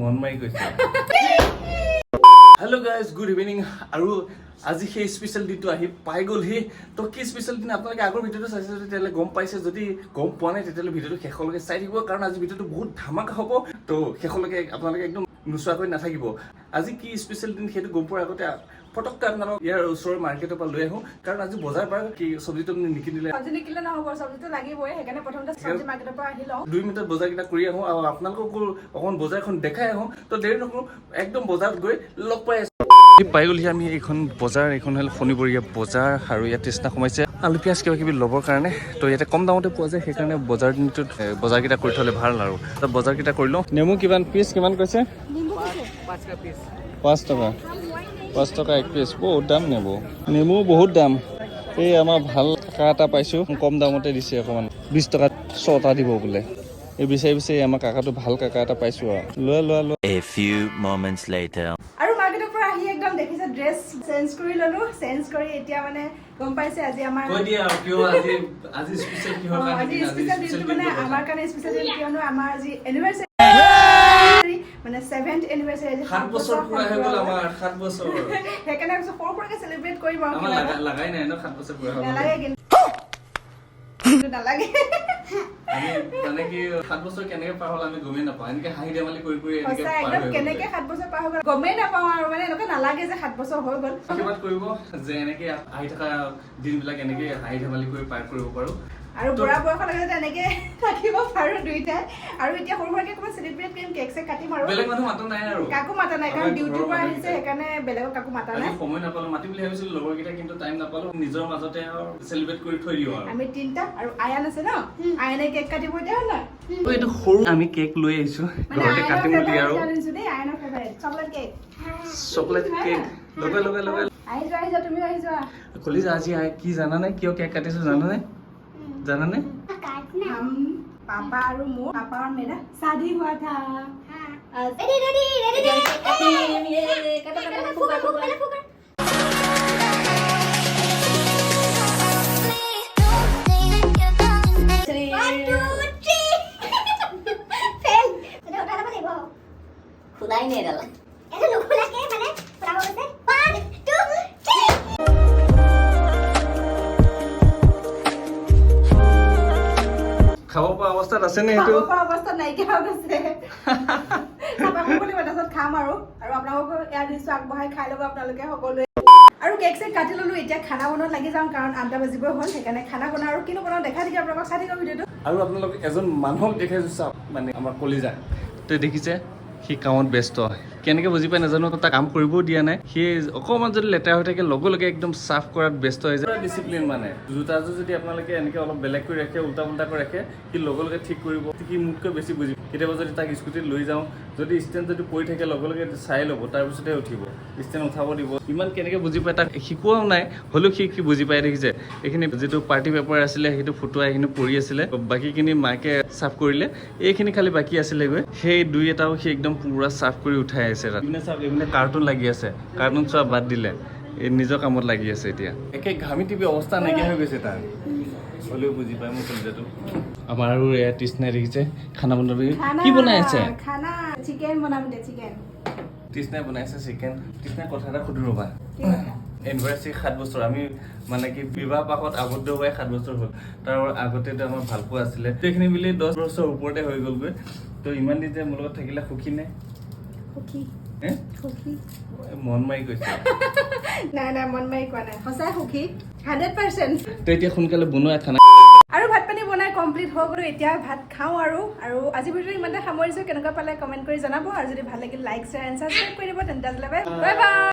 মন মাৰি গৈছে হেল্ল' গাইজ গুড ইভিনিং আৰু আজি সেই স্পেচিয়েল দিনটো আহি পাই গ'লহি তো কি স্পেচিয়েল দিন আপোনালোকে আগৰ ভিডিঅ'টো চাইছে তেতিয়াহ'লে গম পাইছে যদি গম পোৱা নাই তেতিয়াহ'লে ভিডিঅ'টো শেষলৈকে চাই থাকিব কাৰণ আজি ভিডিঅ'টো বহুত ধামাকা হ'ব তো শেষলৈকে আপোনালোকে একদম নোচোৱাকৈ নাথাকিব আজি কি স্পেচিয়েল দিন সেইটো গম পোৱাৰ আগতে পটককৈ আপোনালোক ইয়াৰ ওচৰৰ মাৰ্কেটৰ পৰা লৈ আহোঁ কাৰণ আজি বজাৰ পৰা কি চব্জিটো নিকিনিলে নিকিনিলে নহ'ব চব্জিটো লাগিবই সেইকাৰণে প্ৰথমতে চব্জি মাৰ্কেটৰ পৰা আহি লওঁ 2 মিনিটত বজাৰকেইটা কৰি আহোঁ আৰু আপোনালোককো অকণ বজাৰখন দেখাই আহোঁ তো দেৰি নকৰোঁ একদম বজাৰত গৈ লগ পাই আছোঁ পাই গ'লহি আমি এইখন বজাৰ এইখন হ'ল শনিবৰীয়া বজাৰ আৰু ইয়াত তৃষ্ণা সোমাইছে আলু পিঁয়াজ কিবা কিবি ল'বৰ কাৰণে তো ইয়াতে কম দামতে পোৱা যায় সেইকাৰণে বজাৰ দিনটোত বজাৰকেইটা কৰি থ'লে ভাল আৰু তো বজাৰকেইটা কৰি লওঁ নেমু কিমান পিচ কিমান কৈছে 5 টকা 5 টকা 1 পিচ বহুত দাম নেমু বহুত দাম এই আমাৰ ভাল কাকা এটা পাইছোঁ কম দামতে দিছে অকণমান 20 টকাত 6টা দিব বোলে এই বিচাৰি বিচাৰি আমাৰ কাকাটো ভাল কাকা এটা পাইছোঁ আৰু লোৱা A few moments later আৰু মাৰ্কেটৰ পৰা আহি একদম দেখিছে ড্ৰেছ চেঞ্জ কৰি ললো চেঞ্জ কৰি এতিয়া মানে গম পাইছে আজি আমাৰ কৈ দিয়া কিয় আজি স্পেচিয়েল কি হ'ল আজি স্পেচিয়েল দিনটো মানে আমাৰ কাৰণে স্পেচিয়েল দিন কিয়নো আমাৰ আজি এনিভাৰ্সাৰি মানে 7th এনিভাৰ্সাৰি আজি 7 বছৰ পুৰা হৈ গ'ল আমাৰ 7 বছৰ সেইকাৰণে সৰু সৰুকৈ সেলিব্ৰেট কৰিম আৰু আমাৰ লাগাই নাই ন 7 বছৰ পুৰা হ'ল নালাগে কিন্তু নালাগে আমি মানে কি 7 বছৰ কেনেকৈ পাৰ হ'ল আমি গমেই নাপাওঁ এনেকৈ হাঁহি ধেমালি কৰি এনেকৈ পাৰ হৈ গ'ল কেনেকৈ 7 বছৰ পাৰ হৈ গ'ল গমেই নাপাওঁ আৰু মানে এনেকুৱা নালাগে যে 7 বছৰ হৈ গ'ল কিমান কৰিব যে এনেকৈ আহি থকা দিনবিলাক এনেকৈ হাঁহি ধেমালি কৰি পাৰ কৰিব পাৰোঁ আৰু বুঢ়া বয়সলৈকে তেনেকে থাকিব পাৰো দুইটাই আৰু এতিয়া সৰু সৰুকে অকণমান চেলিব্ৰেট কৰিম কেক চেক কাটিম আৰু বেলেগ মানুহ মাতা নাই আৰু কাকো মাতা নাই কাৰণ ডিউটিৰ পৰা আহিছে সেইকাৰণে বেলেগক কাকো মাতা নাই সময় নাপালো মাতিম বুলি ভাবিছিলো লগৰকেইটা কিন্তু টাইম নাপালো নিজৰ মাজতে চেলিব্ৰেট কৰি থৈ দিওঁ আৰু আমি তিনিটা আৰু আয়ান আছে ন আয়ানে কেক কাটিব এতিয়া হ'ল না এইটো সৰু আমি কেক লৈ আহিছো ঘৰতে কাটিম বুলি আৰু আয়ানৰ ফেভাৰিট চকলেট কেক লগাই আহি যোৱা তুমিও আহি যোৱা খুলি যা আজি কি জানানে কিয় কেক কাটিছো জানানে हम पापा और मोर पापा और मेरा शादी हुआ था खुदाई नहीं डाला ऐसे लोग खुला के मैंने पूरा बोलते 1 2 3 খাব পৰা অৱস্থাত আছে নে এইটো খাব পৰা অৱস্থা নাইকিয়া হৈ গৈছে চাবা বুলি তাৰপিছত খাম আৰু আপোনালোকক ইয়াৰ দিছো আগবঢ়াই খাই ল'ব আপোনালোকে সকলোৱে আৰু কেক চেক কাটি ল'লো এতিয়া খানা বনোৱাত লাগি যাওঁ কাৰণ 8টা বাজিবই হ'ল সেইকাৰণে খানা বনাওঁ আৰু কিনো বনাওঁ দেখা দেখি আপোনালোকক চাই থাকিব ভিডিঅ'টো আৰু আপোনালোক এজন মানুহক দেখাইছো চাওক মানে আমাৰ কলিজা তই দেখিছে সি কামত ব্যস্ত কেনেকৈ বুজি পাই নাজানো তাক কাম কৰিবও দিয়া নাই সি অকণমান যদি লেতেৰা হৈ থাকে লগে একদম চাফ কৰাত ব্যস্ত হৈ যায় ডিচিপ্লিন মানে জোতাযোৰ যদি আপোনালোকে এনেকৈ অলপ বেলেগ কৰি ৰাখে উল্টা পুল্টা কৰি ৰাখে সি লগে ঠিক কৰিব সি মোতকৈ বেছি বুজি কেতিয়াবা যদি তাক স্কুটিত লৈ যাওঁ যদি ষ্টেণ্ড যদি পৰি থাকে লগে চাই ল'ব তাৰপিছতহে উঠিব ষ্টেণ্ড উঠাব দিব ইমান কেনেকৈ বুজি পায় তাক শিকোৱাও নাই হ'লেও সি বুজি পাই দেখিছে এইখিনি যিটো পাৰ্টি পেপাৰ আছিলে সেইটো ফুটোৱা এইখিনি পৰি আছিলে বাকীখিনি মাকে চাফ কৰিলে এইখিনি খালি বাকী আছিলেগৈ সেই দুই এটাও সি একদম পুৰা চাফ কৰি উঠাই আছে এইপিনে চাওক এইপিনে কাৰ্টুন লাগি আছে কাৰ্টুন চোৱা বাদ দিলে এই নিজৰ কামত লাগি আছে এতিয়া একে ঘামি টিপি অৱস্থা নাইকিয়া হৈ গৈছে তাৰ হ'লেও বুজি পায় মোৰ কলিজাটো আমাৰ আৰু এয়া তৃষ্ণাই দেখিছে খানা বনাব কি বনাই আছে খানা চিকেন বনাম দে চিকেন তৃষ্ণাই বনাইছে চিকেন তৃষ্ণাই কথা এটা সুধো ৰ'বা এনিভাৰ্চাৰী 7 বছৰ আমি মানে কি বিবাহ পাশত আবদ্ধ হৈ 7 বছৰ হ'ল তাৰ আগতেতো আমাৰ ভালপোৱা আছিলে সেইখিনি মিলি 10 বছৰ ওপৰতে হৈ গ'লগৈ তো ইমান দিন যে মোৰ লগত থাকিলে সুখী নে সুখী মন মাৰি গৈছে নাই মন মাৰি কোৱা নাই সঁচাই সুখী 100% তো এতিয়া সোনকালে বনোৱা খানা আৰু ভাত পানী বনাই কমপ্লিট হৈ গ'লো এতিয়া ভাত খাওঁ আৰু আজি ভিডিঅ'টো ইমানতে সামৰিছোঁ কেনেকুৱা পালে কমেণ্ট কৰি জনাব আৰু যদি ভাল লাগিল লাইক শ্বেয়াৰ এণ্ড ছাবস্ক্ৰাইব কৰি দিব তেন্তে বাই বাই